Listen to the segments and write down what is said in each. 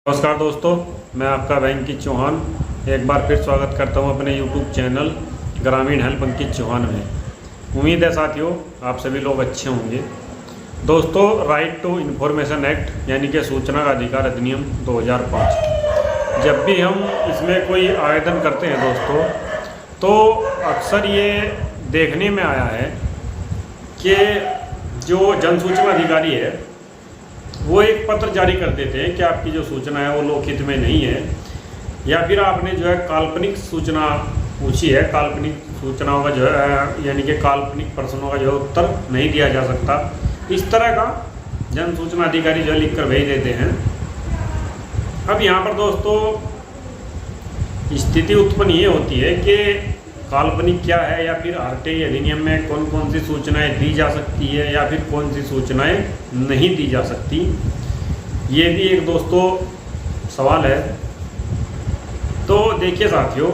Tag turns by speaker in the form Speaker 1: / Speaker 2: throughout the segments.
Speaker 1: नमस्कार दोस्तों, मैं आपका अंकित चौहान एक बार फिर स्वागत करता हूं अपने YouTube चैनल ग्रामीण हेल्प अंकित चौहान में। उम्मीद है साथियों आप सभी लोग अच्छे होंगे। दोस्तों, राइट टू इन्फॉर्मेशन एक्ट यानी कि सूचना का अधिकार अधिनियम 2005, जब भी हम इसमें कोई आवेदन करते हैं दोस्तों, तो अक्सर ये देखने में आया है कि जो जन सूचना अधिकारी है वो एक पत्र जारी कर देते हैं कि आपकी जो सूचना है वो लोकहित में नहीं है, या फिर आपने जो है काल्पनिक सूचना पूछी है, काल्पनिक सूचनाओं का जो है यानी कि काल्पनिक प्रश्नों का जो है उत्तर नहीं दिया जा सकता। इस तरह का जन सूचना अधिकारी जो है लिख कर भेज देते हैं। अब यहाँ पर दोस्तों स्थिति उत्पन्न ये होती है कि काल्पनिक क्या है, या फिर आरटीआई अधिनियम में कौन कौन सी सूचनाएं दी जा सकती है या फिर कौन सी सूचनाएं नहीं दी जा सकती, ये भी एक दोस्तों सवाल है। तो देखिए साथियों,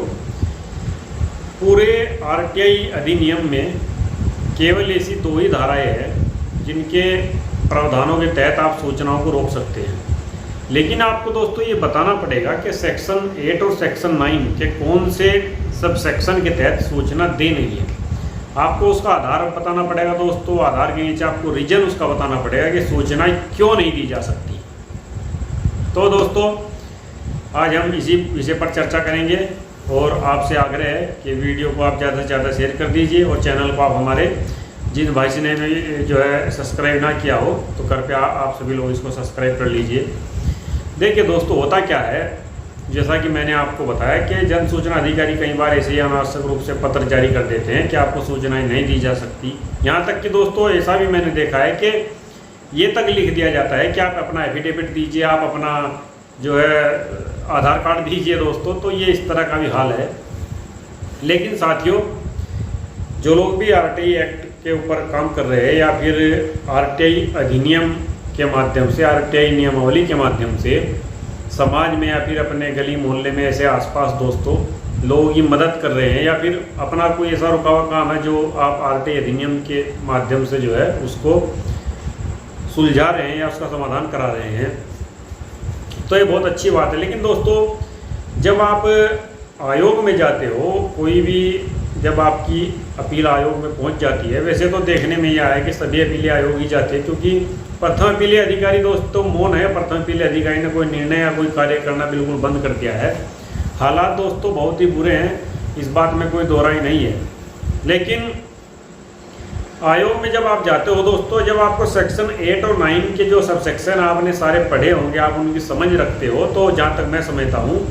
Speaker 1: पूरे आरटीआई अधिनियम में केवल ऐसी दो ही धाराएं हैं जिनके प्रावधानों के तहत आप सूचनाओं को रोक सकते हैं। लेकिन आपको दोस्तों ये बताना पड़ेगा कि सेक्शन 8 और सेक्शन 9 के कौन से सब सेक्शन के तहत सूचना दे नहीं है। आपको उसका आधार बताना पड़ेगा दोस्तों। आधार के नीचे आपको रीजन उसका बताना पड़ेगा कि सूचनाएं क्यों नहीं दी जा सकती। तो दोस्तों, आज हम इसी विषय पर चर्चा करेंगे और आपसे आग्रह है कि वीडियो को आप ज़्यादा से ज़्यादा शेयर कर दीजिए और चैनल को आप हमारे जिन भाई से ने जो है सब्सक्राइब ना किया हो तो कृपया आप सभी लोग इसको सब्सक्राइब कर लीजिए। देखिए दोस्तों, होता क्या है, जैसा कि मैंने आपको बताया कि जन सूचना अधिकारी कई बार ऐसे ही अनावश्यक रूप से पत्र जारी कर देते हैं कि आपको सूचनाएं नहीं दी जा सकती। यहाँ तक कि दोस्तों ऐसा भी मैंने देखा है कि ये तक लिख दिया जाता है कि आप अपना एफिडेविट दीजिए, आप अपना जो है आधार कार्ड दीजिए दोस्तों। तो ये इस तरह का भी हाल है। लेकिन साथियों, जो लोग भी आरटीआई एक्ट के ऊपर काम कर रहे हैं या फिर आरटीआई अधिनियम के माध्यम से, आरटीआई नियमावली के माध्यम से समाज में या फिर अपने गली मोहल्ले में ऐसे आसपास दोस्तों लोगों की मदद कर रहे हैं, या फिर अपना कोई ऐसा रुका हुआ काम है जो आप आरटीआई अधिनियम के माध्यम से जो है उसको सुलझा रहे हैं या उसका समाधान करा रहे हैं, तो ये बहुत अच्छी बात है। लेकिन दोस्तों, जब आप आयोग में जाते हो, कोई भी जब आपकी अपील आयोग में पहुंच जाती है, वैसे तो देखने में यह है कि सभी अपीलें आयोग ही जाते हैं, क्योंकि प्रथम अपीले अधिकारी दोस्तों मौन है। प्रथम अपीले अधिकारी ने कोई निर्णय या कोई कार्य करना बिल्कुल बंद कर दिया है। हालात दोस्तों बहुत ही बुरे हैं, इस बात में कोई दोहराई नहीं है। लेकिन आयोग में जब आप जाते हो दोस्तों, जब आपको सेक्शन 8 और 9 के जो सब सेक्शन आपने सारे पढ़े होंगे, आप उनकी समझ रखते हो, तो जहाँ तक मैं समझता हूँ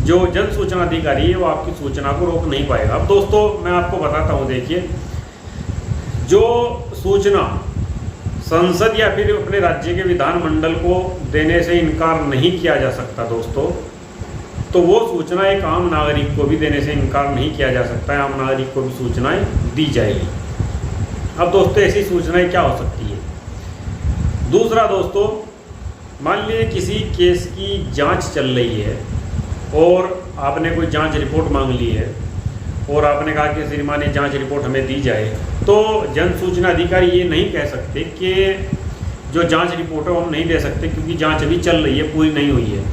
Speaker 1: जो जन सूचना अधिकारी है वो आपकी सूचना को रोक नहीं पाएगा। अब दोस्तों मैं आपको बताता हूँ, देखिए, जो सूचना संसद या फिर अपने राज्य के विधानमंडल को देने से इनकार नहीं किया जा सकता दोस्तों, तो वो सूचना एक आम नागरिक को भी देने से इनकार नहीं किया जा सकता है। आम नागरिक को भी सूचनाएं दी जाएगी। अब दोस्तों ऐसी सूचनाएं क्या हो सकती है? दूसरा दोस्तों, मान लीजिए किसी केस की जांच चल रही है और आपने कोई जांच रिपोर्ट मांग ली है और आपने कहा कि श्रीमान ये जांच रिपोर्ट हमें दी जाए, तो जन सूचना अधिकारी ये नहीं कह सकते कि जो जांच रिपोर्ट है हम नहीं दे सकते क्योंकि जांच अभी चल रही है, पूरी नहीं हुई है।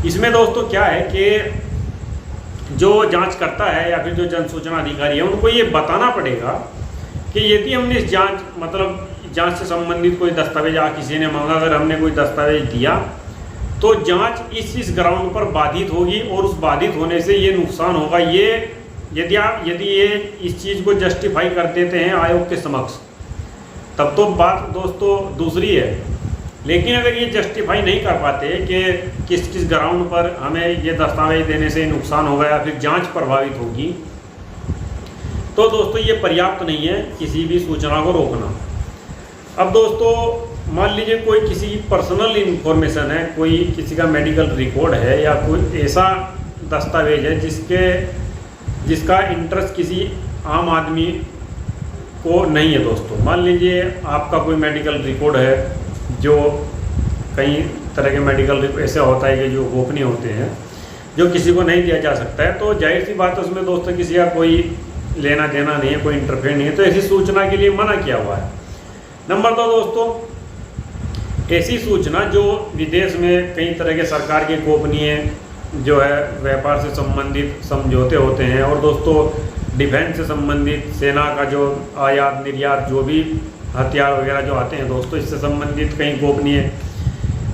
Speaker 1: इसमें दोस्तों क्या है कि जो जांच करता है या फिर जो जन सूचना अधिकारी है उनको ये बताना पड़ेगा कि यदि हमने इस जांच से संबंधित कोई दस्तावेज किसी ने मांगा, अगर हमने कोई दस्तावेज दिया तो जांच इस ग्राउंड पर बाधित होगी और उस बाधित होने से ये नुकसान होगा। ये यदि ये इस चीज़ को जस्टिफाई कर देते हैं आयोग के समक्ष, तब तो बात दोस्तों दूसरी है। लेकिन अगर ये जस्टिफाई नहीं कर पाते कि किस किस ग्राउंड पर हमें ये दस्तावेज देने से नुकसान होगा या फिर जांच प्रभावित होगी, तो दोस्तों ये पर्याप्त नहीं है किसी भी सूचना को रोकना। अब दोस्तों मान लीजिए कोई किसी पर्सनल इंफॉर्मेशन है, कोई किसी का मेडिकल रिकॉर्ड है या कोई ऐसा दस्तावेज है जिसका इंटरेस्ट किसी आम आदमी को नहीं है दोस्तों। मान लीजिए आपका कोई मेडिकल रिकॉर्ड है, जो कई तरह के मेडिकल ऐसे होता है कि जो गोपनीय होते हैं, जो किसी को नहीं दिया जा सकता है, तो जाहिर सी बात है उसमें दोस्तों किसी का कोई लेना देना नहीं है, कोई इंटरफेयर नहीं है, तो ऐसी सूचना के लिए मना किया हुआ है। नंबर 2 दोस्तों, ऐसी सूचना जो विदेश में कई तरह के सरकार के गोपनीय जो है व्यापार से संबंधित समझौते होते हैं, और दोस्तों डिफेंस से संबंधित सेना का जो आयात निर्यात जो भी हथियार वगैरह जो आते हैं दोस्तों, इससे संबंधित कई गोपनीय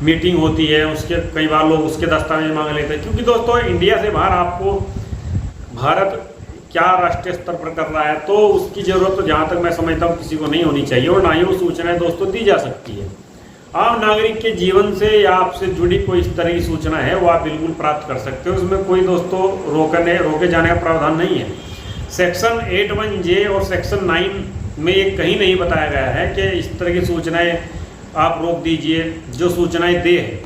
Speaker 1: मीटिंग होती है, उसके कई बार लोग उसके दस्तावेज मांग लेते हैं। क्योंकि दोस्तों इंडिया से बाहर आपको भारत क्या राष्ट्रीय स्तर पर कर रहा है, तो उसकी ज़रूरत तो जहाँ तक मैं समझता हूँ किसी को नहीं होनी चाहिए, और ना ही वो सूचनाएं दोस्तों दी जा सकती है। आम नागरिक के जीवन से या आपसे जुड़ी कोई इस तरह की सूचना है वो आप बिल्कुल प्राप्त कर सकते हो, उसमें कोई दोस्तों रोके जाने का प्रावधान नहीं है। सेक्शन 81J और सेक्शन 9 में ये कहीं नहीं बताया गया है कि इस तरह की सूचनाएं आप रोक दीजिए जो सूचनाएं दे है।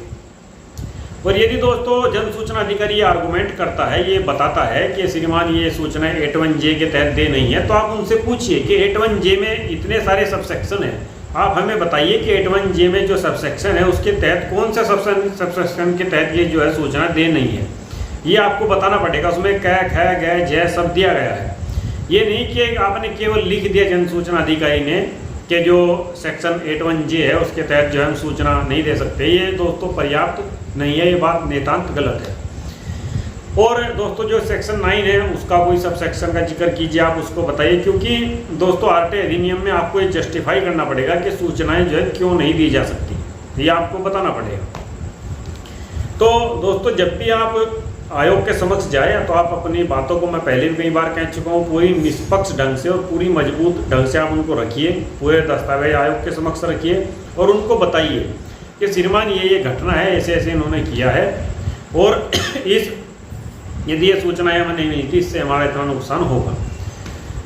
Speaker 1: और यदि दोस्तों जन सूचना अधिकारी ये आर्गूमेंट करता है, ये बताता है कि श्रीमान ये सूचनाएं 81J के तहत दे नहीं है, तो आप उनसे पूछिए कि 81J में इतने सारे सबसेक्शन हैं, आप हमें बताइए कि 81J में जो सबसेक्शन है उसके तहत कौन सा सबसेक्शन के तहत ये जो है सूचना दे नहीं है, ये आपको बताना पड़ेगा। उसमें कै ख गै जय सब दिया गया है। ये नहीं कि आपने केवल लिख दिया जन सूचना अधिकारी ने कि जो सेक्शन 81J है उसके तहत जो है हम सूचना नहीं दे सकते, ये दोस्तों पर्याप्त नहीं है, ये बात नितांत गलत है। और दोस्तों जो सेक्शन 9 है उसका कोई सब सेक्शन का जिक्र कीजिए, आप उसको बताइए, क्योंकि दोस्तों आरटीआई अधिनियम में आपको ये जस्टिफाई करना पड़ेगा कि सूचनाएं जो है क्यों नहीं दी जा सकती, ये आपको बताना पड़ेगा। तो दोस्तों जब भी आप आयोग के समक्ष जाए तो आप अपनी बातों को, मैं पहले भी कई बार कह चुका हूँ, पूरी निष्पक्ष ढंग से और पूरी मजबूत ढंग से आप उनको रखिए, पूरे दस्तावेज आयोग के समक्ष रखिए और उनको बताइए कि श्रीमान ये घटना है, ऐसे ऐसे इन्होंने किया है, और यदि ये सूचनाएं हमें नहीं मिलती इससे हमारा इतना नुकसान होगा।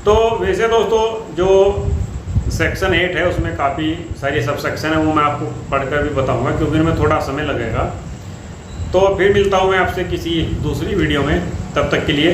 Speaker 1: तो वैसे दोस्तों जो सेक्शन 8 है उसमें काफ़ी सारी सब सेक्शन है, वो मैं आपको पढ़कर भी बताऊंगा क्योंकि इनमें थोड़ा समय लगेगा। तो फिर मिलता हूँ मैं आपसे किसी दूसरी वीडियो में, तब तक के लिए